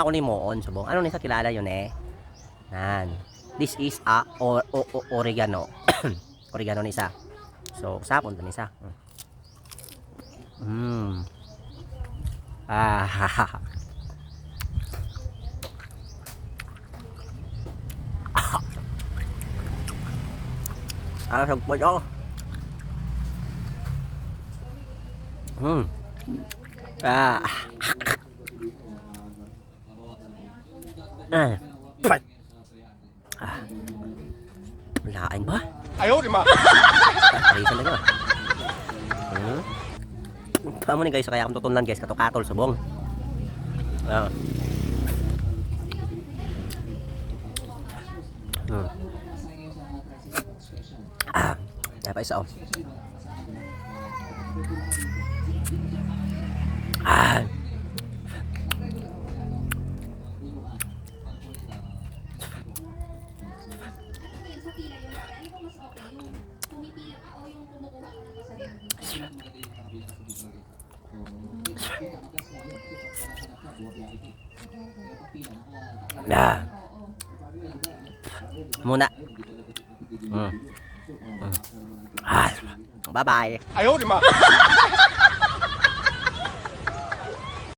ako ni Moon subong. Ano ni sa kilala yun eh? Nan. This is a oregano. Oregano ni sa. So, sapon pa ni sa. Ah, à, thật bò chó. À. À. Phật. À. Là anh bớt. Ai ố mà. Ay, saan na yun? Tama ni guys, kaya akong tutunan guys, kato-katol subong. Ah. Ah, kaya pa isa oh. Ah. Nah. Muna. Ah. Bye bye. Ai ố mà.